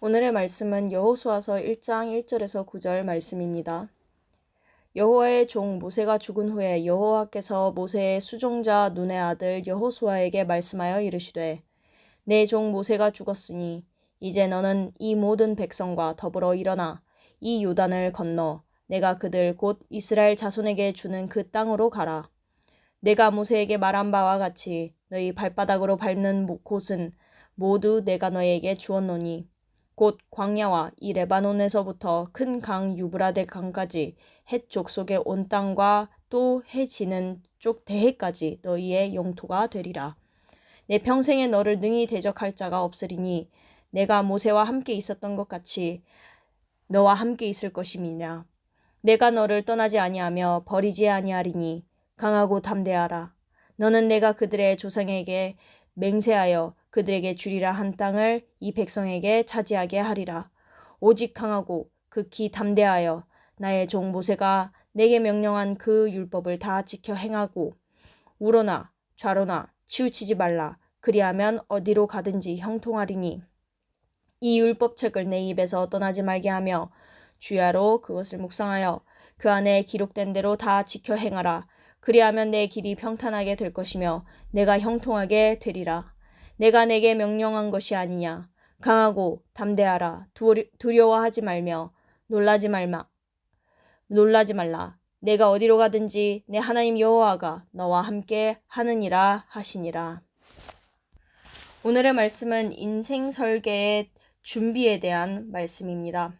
오늘의 말씀은 여호수아서 1장 1절에서 9절 말씀입니다. 여호와의 종 모세가 죽은 후에 여호와께서 모세의 수종자 눈의 아들 여호수아에게 말씀하여 이르시되 내 종 모세가 죽었으니 이제 너는 이 모든 백성과 더불어 일어나 이 요단을 건너 내가 그들 곧 이스라엘 자손에게 주는 그 땅으로 가라. 내가 모세에게 말한 바와 같이 너희 발바닥으로 밟는 곳은 모두 내가 너희에게 주었노니 곧 광야와 이 레바논에서부터 큰 강 유브라데 강까지 헷 족속의 온 땅과 또 해 지는 쪽 대해까지 너희의 영토가 되리라. 내 평생에 너를 능히 대적할 자가 없으리니 내가 모세와 함께 있었던 것 같이 너와 함께 있을 것임이냐. 내가 너를 떠나지 아니하며 버리지 아니하리니 강하고 담대하라. 너는 내가 그들의 조상에게 맹세하여 그들에게 주리라 한 땅을 이 백성에게 차지하게 하리라. 오직 강하고 극히 담대하여 나의 종 모세가 내게 명령한 그 율법을 다 지켜 행하고 우러나 좌로나 치우치지 말라. 그리하면 어디로 가든지 형통하리니 이 율법책을 내 입에서 떠나지 말게 하며 주야로 그것을 묵상하여 그 안에 기록된 대로 다 지켜 행하라. 그리하면 내 길이 평탄하게 될 것이며 내가 형통하게 되리라. 내가 내게 명령한 것이 아니냐. 강하고 담대하라. 두려워하지 말며 놀라지 말라. 내가 어디로 가든지 내 하나님 여호와가 너와 함께 하느니라 하시니라. 오늘의 말씀은 인생 설계의 준비에 대한 말씀입니다.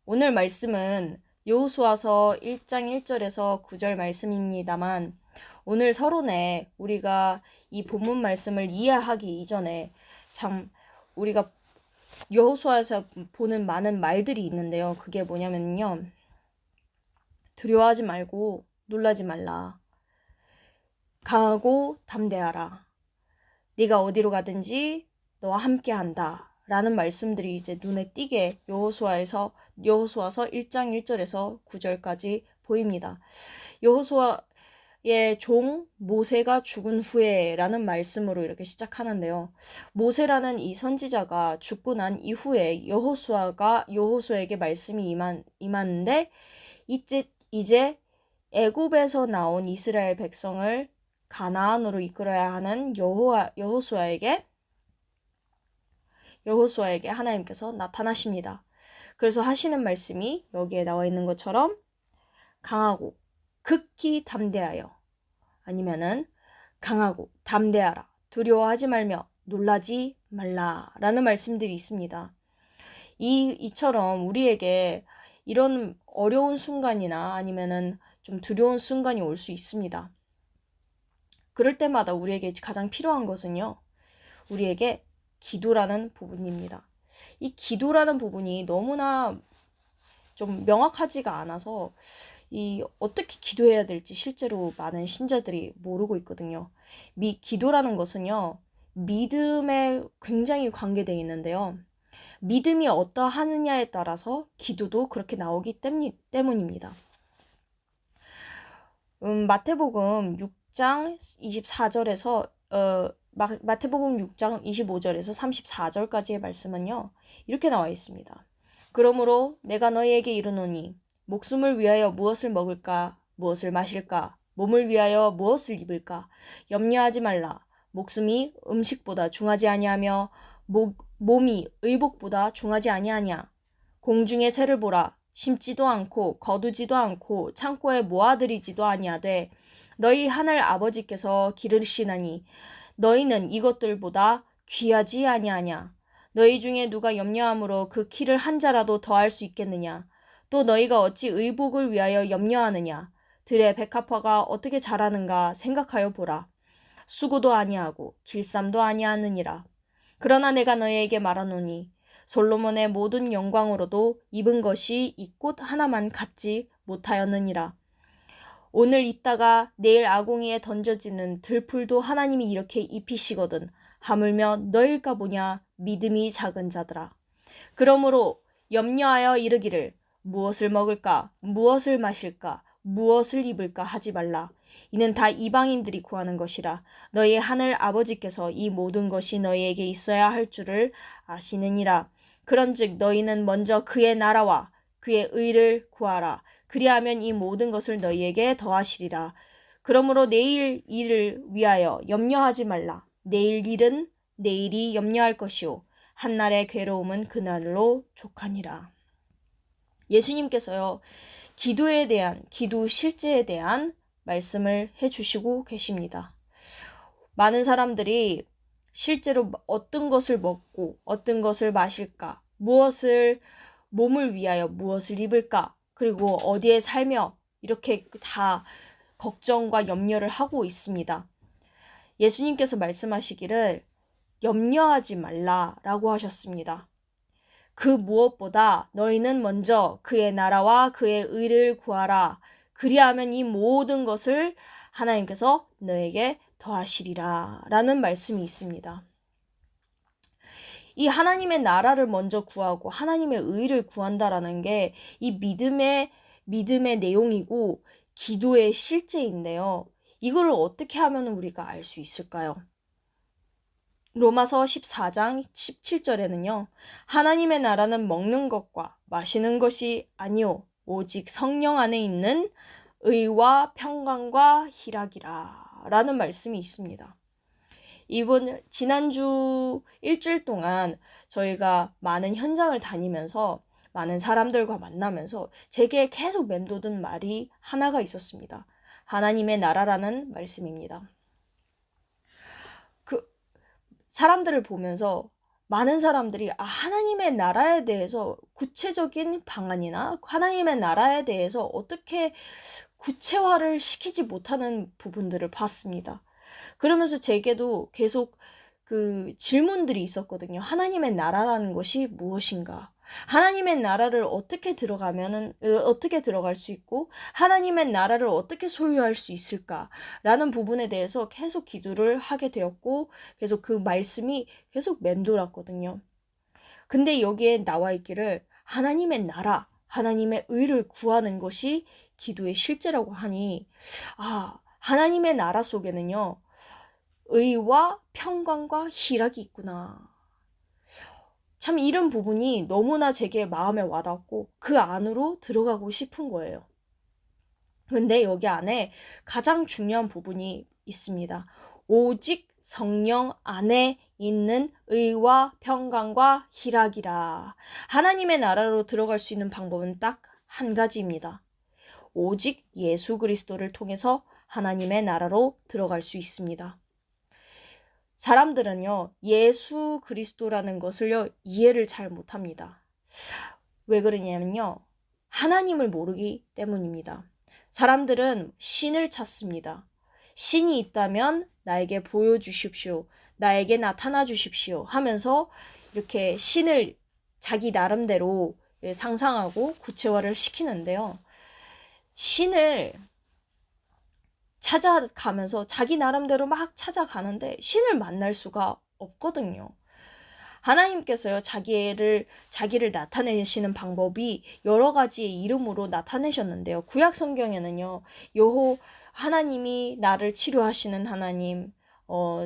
오늘 말씀은 여호수아서 1장 1절에서 9절 말씀입니다만 오늘 서론에 우리가 이 본문 말씀을 이해하기 이전에 참 우리가 여호수아에서 보는 많은 말들이 있는데요. 그게 뭐냐면요. 두려워하지 말고 놀라지 말라. 강하고 담대하라. 네가 어디로 가든지 너와 함께한다. 라는 말씀들이 이제 눈에 띄게 여호수아서 1장 1절에서 9절까지 보입니다. 여호수아의 종 모세가 죽은 후에 라는 말씀으로 이렇게 시작하는데요. 모세라는 이 선지자가 죽고 난 이후에 여호수아에게 말씀이 임하는데 이제 애굽에서 나온 이스라엘 백성을 가나안으로 이끌어야 하는 여호수아에게 하나님께서 나타나십니다. 그래서 하시는 말씀이 여기에 나와 있는 것처럼 강하고 극히 담대하여 아니면은 강하고 담대하라. 두려워하지 말며 놀라지 말라라는 말씀들이 있습니다. 이처럼 우리에게 이런 어려운 순간이나 아니면은 좀 두려운 순간이 올 수 있습니다. 그럴 때마다 우리에게 가장 필요한 것은요. 우리에게 기도라는 부분입니다. 이 기도라는 부분이 너무나 좀 명확하지가 않아서 어떻게 기도해야 될지 실제로 많은 신자들이 모르고 있거든요. 기도라는 것은요. 믿음에 굉장히 관계되어 있는데요. 믿음이 어떠하느냐에 따라서 기도도 그렇게 나오기 때문입니다. 마태복음 6장 24절에서 마태복음 6장 25절에서 34절까지의 말씀은요. 이렇게 나와 있습니다. 그러므로 내가 너희에게 이르노니 목숨을 위하여 무엇을 먹을까 무엇을 마실까 몸을 위하여 무엇을 입을까 염려하지 말라. 목숨이 음식보다 중하지 아니하며 몸이 의복보다 중하지 아니하냐. 공중의 새를 보라. 심지도 않고 거두지도 않고 창고에 모아들이지도 아니하되 너희 하늘 아버지께서 기르시나니 너희는 이것들보다 귀하지 아니하냐. 너희 중에 누가 염려함으로 그 키를 한 자라도 더할 수 있겠느냐. 또 너희가 어찌 의복을 위하여 염려하느냐. 들의 백합화가 어떻게 자라는가 생각하여 보라. 수고도 아니하고 길쌈도 아니하느니라. 그러나 내가 너희에게 말하노니 솔로몬의 모든 영광으로도 입은 것이 이 꽃 하나만 갖지 못하였느니라. 오늘 있다가 내일 아궁이에 던져지는 들풀도 하나님이 이렇게 입히시거든 하물며 너일까 보냐 믿음이 작은 자들아. 그러므로 염려하여 이르기를 무엇을 먹을까 무엇을 마실까 무엇을 입을까 하지 말라. 이는 다 이방인들이 구하는 것이라. 너희 하늘 아버지께서 이 모든 것이 너희에게 있어야 할 줄을 아시느니라. 그런즉 너희는 먼저 그의 나라와 그의 의를 구하라. 그리하면 이 모든 것을 너희에게 더하시리라. 그러므로 내일 일을 위하여 염려하지 말라. 내일 일은 내일이 염려할 것이요 한날의 괴로움은 그날로 족하니라. 예수님께서요, 기도 실제에 대한 말씀을 해주시고 계십니다. 많은 사람들이 실제로 어떤 것을 먹고 어떤 것을 마실까, 몸을 위하여 무엇을 입을까, 그리고 어디에 살며 이렇게 다 걱정과 염려를 하고 있습니다. 예수님께서 말씀하시기를 염려하지 말라라고 하셨습니다. 그 무엇보다 너희는 먼저 그의 나라와 그의 의를 구하라. 그리하면 이 모든 것을 하나님께서 너에게 더하시리라 라는 말씀이 있습니다. 이 하나님의 나라를 먼저 구하고 하나님의 의를 구한다라는 게 이 믿음의 내용이고 기도의 실제인데요. 이걸 어떻게 하면 우리가 알 수 있을까요? 로마서 14장 17절에는요. 하나님의 나라는 먹는 것과 마시는 것이 아니오 오직 성령 안에 있는 의와 평강과 희락이라 라는 말씀이 있습니다. 지난주 일주일 동안 저희가 많은 현장을 다니면서 많은 사람들과 만나면서 제게 계속 맴도던 말이 하나가 있었습니다. 하나님의 나라라는 말씀입니다. 사람들을 보면서 많은 사람들이 하나님의 나라에 대해서 구체적인 방안이나 하나님의 나라에 대해서 어떻게 구체화를 시키지 못하는 부분들을 봤습니다. 그러면서 제게도 계속 질문들이 있었거든요. 하나님의 나라라는 것이 무엇인가? 하나님의 나라를 어떻게 들어갈 수 있고 하나님의 나라를 어떻게 소유할 수 있을까라는 부분에 대해서 계속 기도를 하게 되었고 계속 그 말씀이 계속 맴돌았거든요. 근데 여기에 나와 있기를 하나님의 나라, 하나님의 의를 구하는 것이 기도의 실제라고 하니 하나님의 나라 속에는요 의와 평강과 희락이 있구나. 참 이런 부분이 너무나 제게 마음에 와닿고 그 안으로 들어가고 싶은 거예요. 근데 여기 안에 가장 중요한 부분이 있습니다. 오직 성령 안에 있는 의와 평강과 희락이라. 하나님의 나라로 들어갈 수 있는 방법은 딱 한 가지입니다. 오직 예수 그리스도를 통해서 하나님의 나라로 들어갈 수 있습니다. 사람들은요, 예수 그리스도라는 것을요, 이해를 잘 못합니다. 왜 그러냐면요, 하나님을 모르기 때문입니다. 사람들은 신을 찾습니다. 신이 있다면 나에게 보여주십시오. 나에게 나타나 주십시오. 하면서 이렇게 신을 자기 나름대로 상상하고 구체화를 시키는데요. 신을 찾아가면서 자기 나름대로 막 찾아가는데 신을 만날 수가 없거든요. 하나님께서요, 자기를 나타내시는 방법이 여러 가지의 이름으로 나타내셨는데요. 구약 성경에는요, 하나님이 나를 치료하시는 하나님,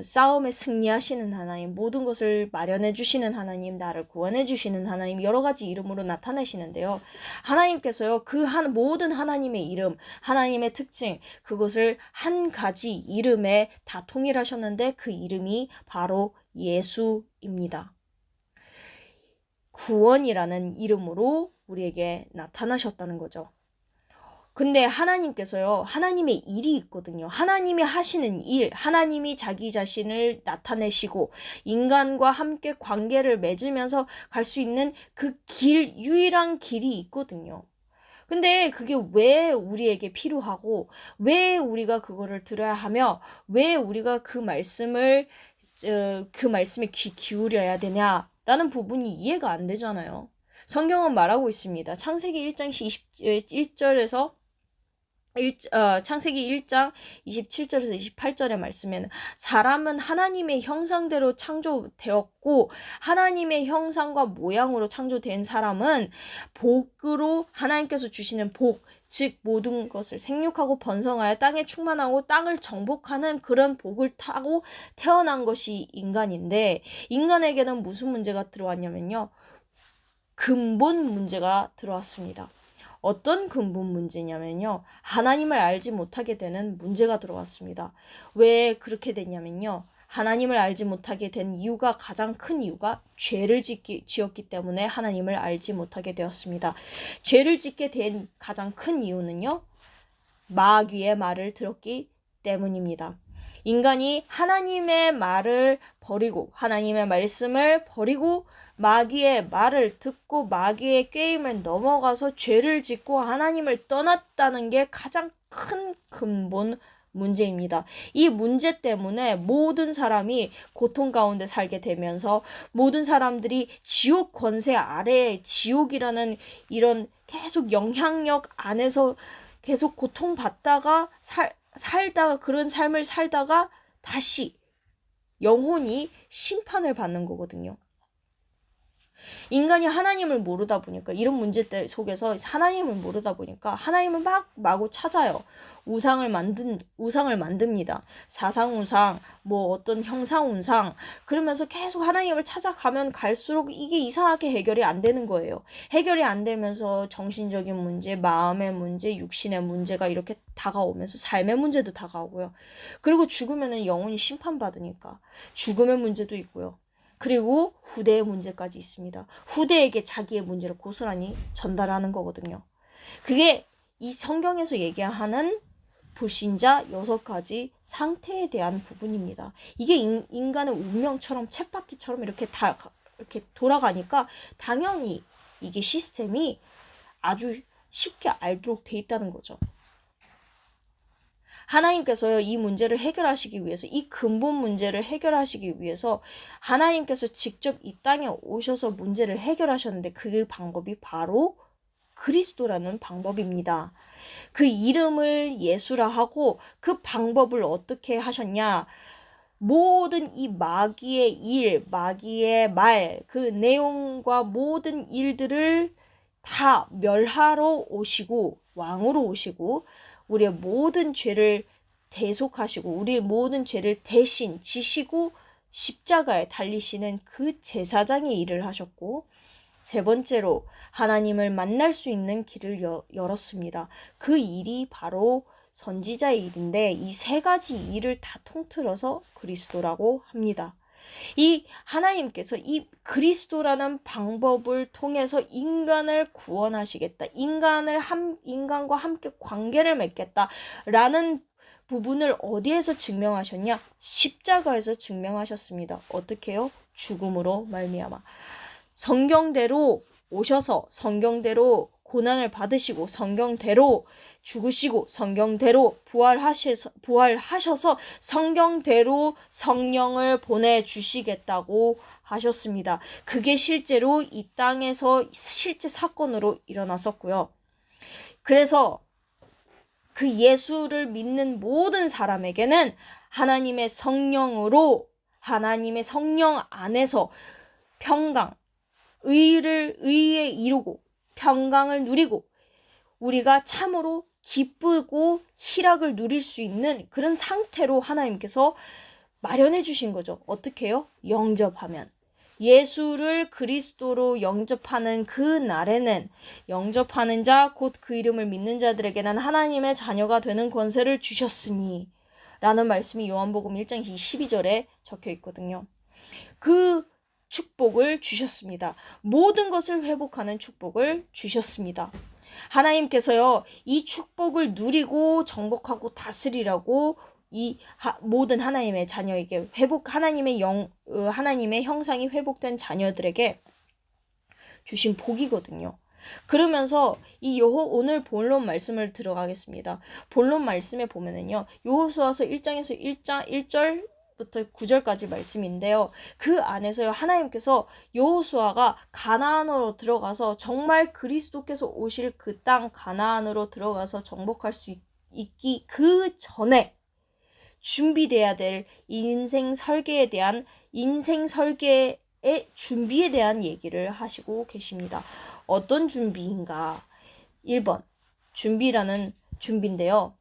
싸움에 승리하시는 하나님, 모든 것을 마련해 주시는 하나님, 나를 구원해 주시는 하나님, 여러 가지 이름으로 나타내시는데요. 하나님께서요, 모든 하나님의 이름, 하나님의 특징, 그것을 한 가지 이름에 다 통일하셨는데 그 이름이 바로 예수입니다. 구원이라는 이름으로 우리에게 나타나셨다는 거죠. 근데 하나님께서요, 하나님의 일이 있거든요. 하나님이 하시는 일, 하나님이 자기 자신을 나타내시고 인간과 함께 관계를 맺으면서 갈 수 있는 그 유일한 길이 있거든요. 근데 그게 왜 우리에게 필요하고 왜 우리가 그거를 들어야 하며 왜 우리가 그 말씀에 귀 기울여야 되냐라는 부분이 이해가 안 되잖아요. 성경은 말하고 있습니다. 창세기 1장 21절에서 창세기 1장 27절에서 28절의 말씀에는 사람은 하나님의 형상대로 창조되었고 하나님의 형상과 모양으로 창조된 사람은 복으로 하나님께서 주시는 복, 즉 모든 것을 생육하고 번성하여 땅에 충만하고 땅을 정복하는 그런 복을 타고 태어난 것이 인간인데, 인간에게는 무슨 문제가 들어왔냐면요, 근본 문제가 들어왔습니다. 어떤 근본 문제냐면요, 하나님을 알지 못하게 되는 문제가 들어왔습니다. 왜 그렇게 됐냐면요, 하나님을 알지 못하게 된 이유가, 가장 큰 이유가 죄를 지었기 때문에 하나님을 알지 못하게 되었습니다. 죄를 짓게 된 가장 큰 이유는요, 마귀의 말을 들었기 때문입니다. 인간이 하나님의 말을 버리고, 하나님의 말씀을 버리고 마귀의 말을 듣고 마귀의 꾀임을 넘어가서 죄를 짓고 하나님을 떠났다는 게 가장 큰 근본 문제입니다. 이 문제 때문에 모든 사람이 고통 가운데 살게 되면서, 모든 사람들이 지옥 권세 아래에, 지옥이라는 이런 계속 영향력 안에서 계속 고통받다가 살다가, 그런 삶을 살다가 다시 영혼이 심판을 받는 거거든요. 인간이 하나님을 모르다 보니까, 이런 문제 속에서 하나님을 모르다 보니까 하나님을 마구 찾아요. 우상을 만듭니다. 사상우상, 뭐 어떤 형상우상, 그러면서 계속 하나님을 찾아가면 갈수록 이게 이상하게 해결이 안 되는 거예요. 해결이 안 되면서 정신적인 문제, 마음의 문제, 육신의 문제가 이렇게 다가오면서 삶의 문제도 다가오고요. 그리고 죽으면은 영혼이 심판받으니까 죽음의 문제도 있고요. 그리고 후대의 문제까지 있습니다. 후대에게 자기의 문제를 고스란히 전달하는 거거든요. 그게 이 성경에서 얘기하는 불신자 6가지 상태에 대한 부분입니다. 이게 인간의 운명처럼, 쳇바퀴처럼 이렇게 돌아가니까 당연히 이게 시스템이 아주 쉽게 알도록 돼 있다는 거죠. 하나님께서요, 이 문제를 해결하시기 위해서, 이 근본 문제를 해결하시기 위해서 하나님께서 직접 이 땅에 오셔서 문제를 해결하셨는데, 그 방법이 바로 그리스도라는 방법입니다. 그 이름을 예수라 하고, 그 방법을 어떻게 하셨냐? 모든 이 마귀의 일, 마귀의 말, 그 내용과 모든 일들을 다 멸하러 오시고, 왕으로 오시고, 우리의 모든 죄를 대속하시고, 우리의 모든 죄를 대신 지시고 십자가에 달리시는 그 제사장의 일을 하셨고, 세 번째로 하나님을 만날 수 있는 길을 열었습니다. 그 일이 바로 선지자의 일인데, 이 3가지 일을 다 통틀어서 그리스도라고 합니다. 이 하나님께서 이 그리스도라는 방법을 통해서 인간을 구원하시겠다, 인간과 함께 관계를 맺겠다라는 부분을 어디에서 증명하셨냐? 십자가에서 증명하셨습니다. 어떻게요? 죽음으로 말미암아. 성경대로 오셔서 성경대로 고난을 받으시고 성경대로 죽으시고 성경대로 부활하셔서 성경대로 성령을 보내주시겠다고 하셨습니다. 그게 실제로 이 땅에서 실제 사건으로 일어났었고요. 그래서 그 예수를 믿는 모든 사람에게는 하나님의 성령으로, 하나님의 성령 안에서 평강, 의에 이루고 평강을 누리고 우리가 참으로 기쁘고 희락을 누릴 수 있는 그런 상태로 하나님께서 마련해 주신 거죠. 어떻게 해요? 영접하면. 예수를 그리스도로 영접하는 그 날에는, 영접하는 자 곧 그 이름을 믿는 자들에게는 하나님의 자녀가 되는 권세를 주셨으니 라는 말씀이 요한복음 1장 12절에 적혀 있거든요. 그 축복을 주셨습니다. 모든 것을 회복하는 축복을 주셨습니다. 하나님께서요, 이 축복을 누리고 정복하고 다스리라고 이 모든 하나님의 자녀에게 하나님의 형상이 회복된 자녀들에게 주신 복이거든요. 그러면서 오늘 본론 말씀을 들어가겠습니다. 본론 말씀에 보면은요, 여호수아서 1장에서 1절 부터 9절까지 말씀인데요. 그 안에서요, 하나님께서 여호수아가 가나안으로 들어가서 정말 그리스도께서 오실 그 땅 가나안으로 들어가서 정복할 수 있기 그 전에 준비돼야 될 인생 설계의 준비에 대한 얘기를 하시고 계십니다. 어떤 준비인가? 1번, 준비인데요.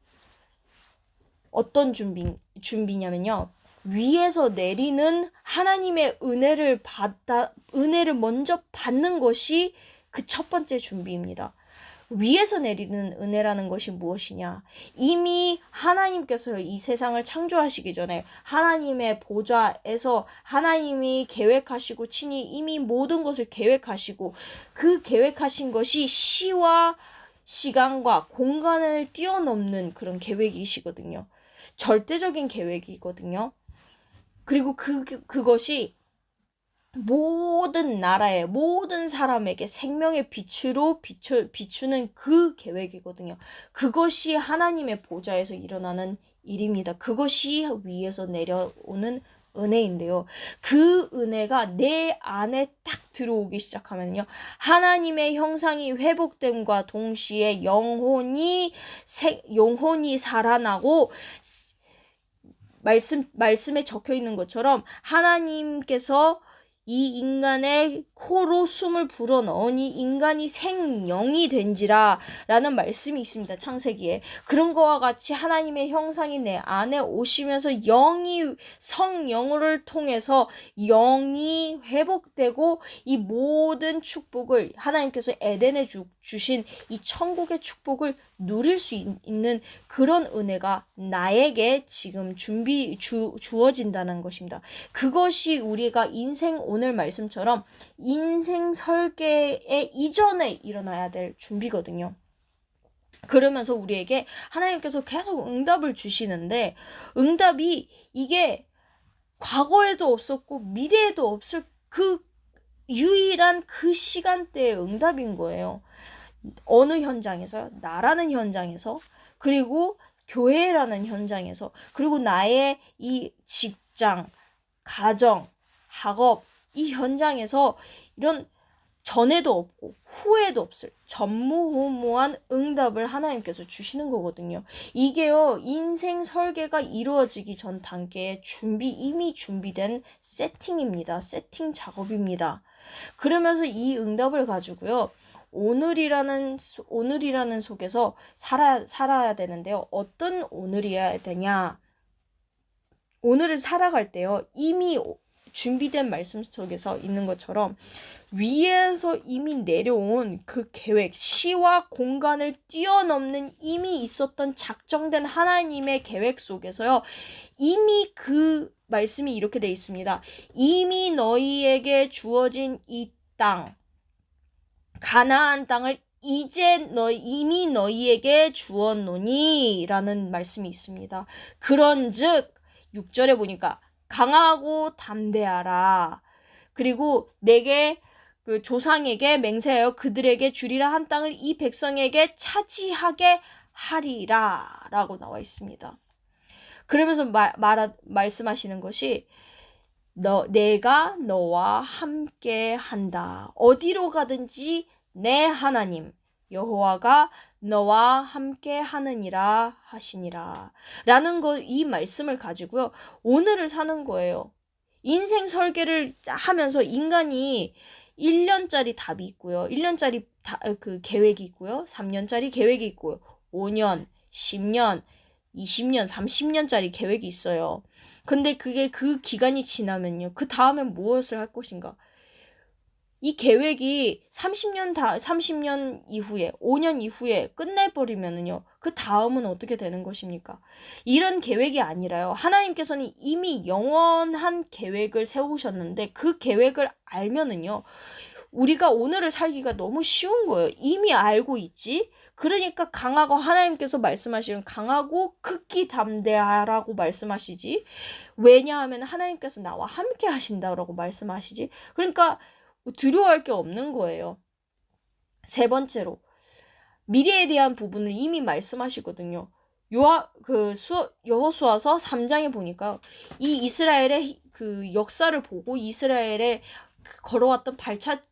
어떤 준비냐면요. 위에서 내리는 하나님의 은혜를 먼저 받는 것이 그 첫 번째 준비입니다. 위에서 내리는 은혜라는 것이 무엇이냐? 이미 하나님께서 이 세상을 창조하시기 전에 하나님의 보좌에서 하나님이 계획하시고 친히 이미 모든 것을 계획하시고 그 계획하신 것이 시와 시간과 공간을 뛰어넘는 그런 계획이시거든요. 절대적인 계획이거든요. 그리고 그것이 모든 나라의 모든 사람에게 생명의 빛으로 비추는 그 계획이거든요. 그것이 하나님의 보좌에서 일어나는 일입니다. 그것이 위에서 내려오는 은혜인데요. 그 은혜가 내 안에 딱 들어오기 시작하면요. 하나님의 형상이 회복됨과 동시에 영혼이 살아나고 말씀에 적혀 있는 것처럼 하나님께서 이 인간의 코로 숨을 불어넣으니 인간이 생영이 된지라 라는 말씀이 있습니다. 창세기에. 그런 거와 같이 하나님의 형상이 내 안에 오시면서 성령을 통해서 영이 회복되고 이 모든 축복을 하나님께서 에덴에 주신 이 천국의 축복을 누릴 수 있는 그런 은혜가 나에게 지금 주어진다는 것입니다. 그것이 우리가 오늘 말씀처럼 인생 설계의 이전에 일어나야 될 준비거든요. 그러면서 우리에게 하나님께서 계속 응답을 주시는데 응답이 이게 과거에도 없었고 미래에도 없을 그 유일한 그 시간대의 응답인 거예요. 어느 현장에서, 나라는 현장에서, 그리고 교회라는 현장에서, 그리고 나의 이 직장, 가정, 학업, 이 현장에서 이런 전에도 없고 후에도 없을 전무후무한 응답을 하나님께서 주시는 거거든요. 이게요, 인생 설계가 이루어지기 전 단계에 이미 준비된 세팅입니다. 세팅 작업입니다. 그러면서 이 응답을 가지고요, 오늘이라는 속에서 살아야 되는데요. 어떤 오늘이어야 되냐? 오늘을 살아갈 때요, 이미 준비된 말씀 속에서 있는 것처럼 위에서 이미 내려온 그 계획, 시와 공간을 뛰어넘는 이미 있었던 작정된 하나님의 계획 속에서요, 이미 그 말씀이 이렇게 돼 있습니다. 이미 너희에게 주어진 이 땅, 가나안 땅을 이미 너희에게 주었노니 라는 말씀이 있습니다. 그런즉 6절에 보니까 강하고 담대하라. 그리고 내게 그 조상에게 맹세하여 그들에게 주리라 한 땅을 이 백성에게 차지하게 하리라 라고 나와 있습니다. 그러면서 말씀하시는 것이 내가 너와 함께 한다. 어디로 가든지 내 하나님 여호와가 너와 함께 하느니라 하시니라 라는 이 말씀을 가지고요, 오늘을 사는 거예요. 인생 설계를 하면서 인간이 1년짜리 답이 있고요. 1년짜리 그 계획이 있고요. 3년짜리 계획이 있고요. 5년, 10년, 20년, 30년짜리 계획이 있어요. 근데 그게 그 기간이 지나면요, 그 다음엔 무엇을 할 것인가? 이 계획이 30년 이후에, 5년 이후에 끝내버리면은요, 그 다음은 어떻게 되는 것입니까? 이런 계획이 아니라요, 하나님께서는 이미 영원한 계획을 세우셨는데 그 계획을 알면은요, 우리가 오늘을 살기가 너무 쉬운 거예요. 이미 알고 있지? 그러니까 하나님께서 말씀하시는 강하고 극히 담대하라고 말씀하시지. 왜냐하면 하나님께서 나와 함께 하신다라고 말씀하시지. 그러니까 두려워할 게 없는 거예요. 세 번째로, 미래에 대한 부분을 이미 말씀하시거든요. 여호수아서 3장에 보니까 이 이스라엘의 그 역사를 보고 이스라엘의 걸어왔던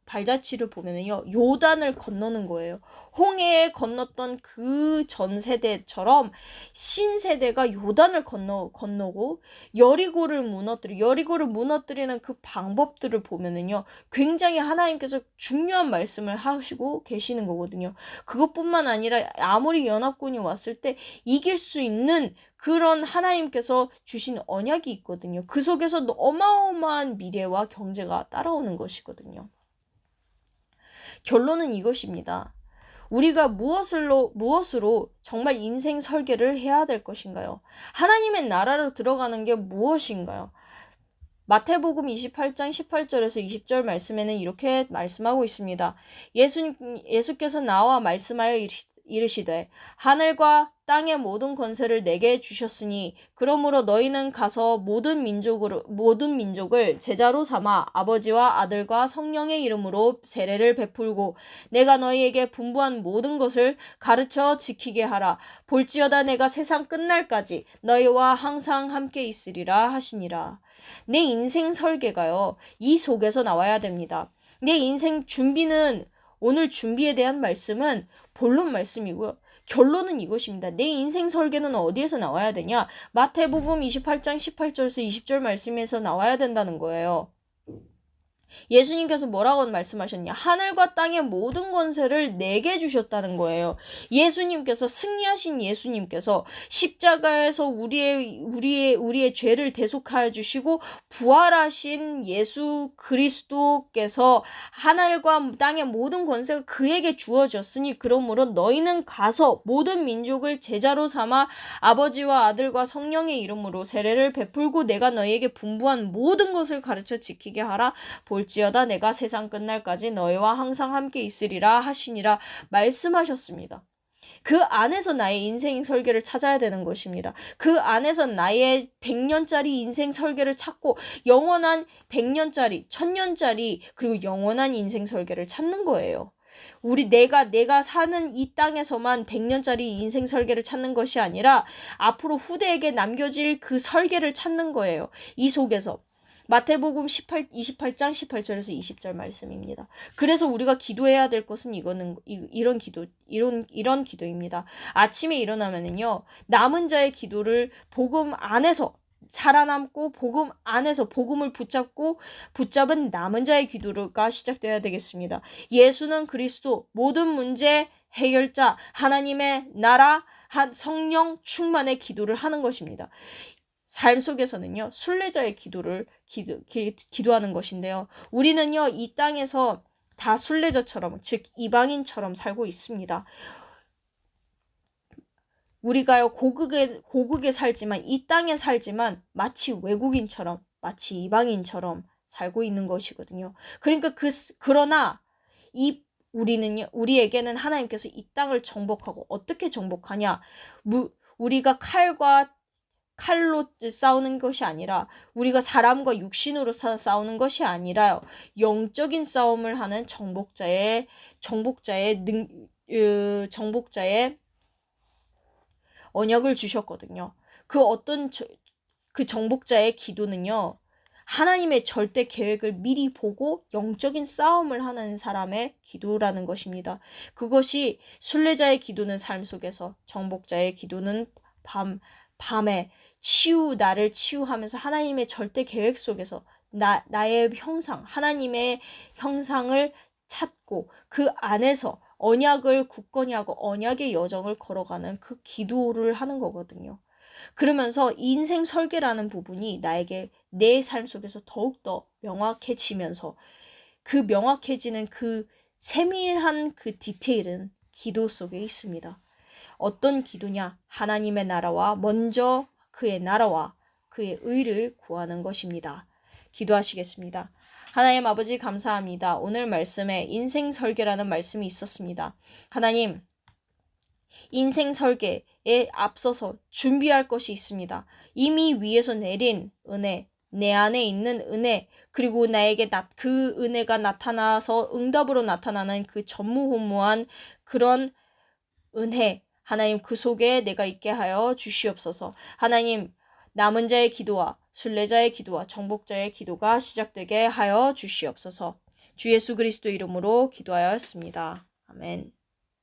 발자취를 보면은요, 요단을 건너는 거예요. 홍해에 건넜던 그 전 세대처럼 신세대가 요단을 건너고 여리고를 무너뜨리는 그 방법들을 보면은요, 굉장히 하나님께서 중요한 말씀을 하시고 계시는 거거든요. 그것뿐만 아니라 아모리 연합군이 왔을 때 이길 수 있는 그런 하나님께서 주신 언약이 있거든요. 그 속에서 어마어마한 미래와 경제가 따라오는 것이거든요. 결론은 이것입니다. 우리가 무엇으로 정말 인생 설계를 해야 될 것인가요? 하나님의 나라로 들어가는 게 무엇인가요? 마태복음 28장 18절에서 20절 말씀에는 이렇게 말씀하고 있습니다. 예수께서 나와 말씀하여 이르시되 하늘과 땅의 모든 권세를 내게 주셨으니 그러므로 너희는 가서 모든 민족을 제자로 삼아 아버지와 아들과 성령의 이름으로 세례를 베풀고 내가 너희에게 분부한 모든 것을 가르쳐 지키게 하라. 볼지어다 내가 세상 끝날까지 너희와 항상 함께 있으리라 하시니라. 내 인생 설계가요, 이 속에서 나와야 됩니다. 내 인생 준비는, 오늘 준비에 대한 말씀은 본론 말씀이고요. 결론은 이것입니다. 내 인생 설계는 어디에서 나와야 되냐? 마태복음 28장 18절에서 20절 말씀에서 나와야 된다는 거예요. 예수님께서 뭐라고 말씀하셨냐? 하늘과 땅의 모든 권세를 내게 주셨다는 거예요. 예수님께서, 승리하신 예수님께서 십자가에서 우리의 죄를 대속하여 주시고 부활하신 예수 그리스도께서 하늘과 땅의 모든 권세가 그에게 주어졌으니 그러므로 너희는 가서 모든 민족을 제자로 삼아 아버지와 아들과 성령의 이름으로 세례를 베풀고 내가 너희에게 분부한 모든 것을 가르쳐 지키게 하라. 볼지어다 내가 세상 끝날까지 너희와 항상 함께 있으리라 하시니라 말씀하셨습니다. 그 안에서 나의 인생 설계를 찾아야 되는 것입니다. 그 안에서 나의 100년짜리 인생 설계를 찾고 영원한 100년짜리, 1000년짜리 그리고 영원한 인생 설계를 찾는 거예요. 내가 사는 이 땅에서만 100년짜리 인생 설계를 찾는 것이 아니라 앞으로 후대에게 남겨질 그 설계를 찾는 거예요. 이 속에서 마태복음 28장 18절에서 20절 말씀입니다. 그래서 우리가 기도해야 될 것은 이런 기도입니다. 아침에 일어나면은요, 남은 자의 기도를 복음 안에서 살아남고 복음 안에서 복음을 붙잡은 남은 자의 기도가 시작되어야 되겠습니다. 예수는 그리스도, 모든 문제 해결자, 하나님의 나라, 성령 충만의 기도를 하는 것입니다. 삶 속에서는요, 순례자의 기도하는 것인데요. 우리는요, 이 땅에서 다 순례자처럼, 즉 이방인처럼 살고 있습니다. 우리가요, 고국에 살지만, 이 땅에 살지만 마치 외국인처럼, 마치 이방인처럼 살고 있는 것이거든요. 그러니까 그러나 우리에게는 하나님께서 이 땅을 정복하고, 어떻게 정복하냐? 우리가 칼로 싸우는 것이 아니라, 우리가 사람과 육신으로 싸우는 것이 아니라요, 영적인 싸움을 하는 정복자의 언약을 주셨거든요. 그 정복자의 기도는요, 하나님의 절대 계획을 미리 보고 영적인 싸움을 하는 사람의 기도라는 것입니다. 그것이 순례자의 기도는 삶 속에서, 정복자의 기도는 밤에 나를 치유하면서 하나님의 절대 계획 속에서 나의 형상, 하나님의 형상을 찾고 그 안에서 언약을 굳건히 하고 언약의 여정을 걸어가는 그 기도를 하는 거거든요. 그러면서 인생 설계라는 부분이 나에게 내 삶 속에서 더욱더 명확해지면서 그 명확해지는 그 세밀한 그 디테일은 기도 속에 있습니다. 어떤 기도냐? 하나님의 나라와 먼저 그의 나라와 그의 의를 구하는 것입니다. 기도하시겠습니다. 하나님 아버지 감사합니다. 오늘 말씀에 인생 설계라는 말씀이 있었습니다. 하나님, 인생 설계에 앞서서 준비할 것이 있습니다. 이미 위에서 내린 은혜, 내 안에 있는 은혜, 그리고 나에게 그 은혜가 나타나서 응답으로 나타나는 그 전무후무한 그런 은혜, 하나님 그 속에 내가 있게 하여 주시옵소서. 하나님, 남은 자의 기도와 순례자의 기도와 정복자의 기도가 시작되게 하여 주시옵소서. 주 예수 그리스도 이름으로 기도하였습니다. 아멘.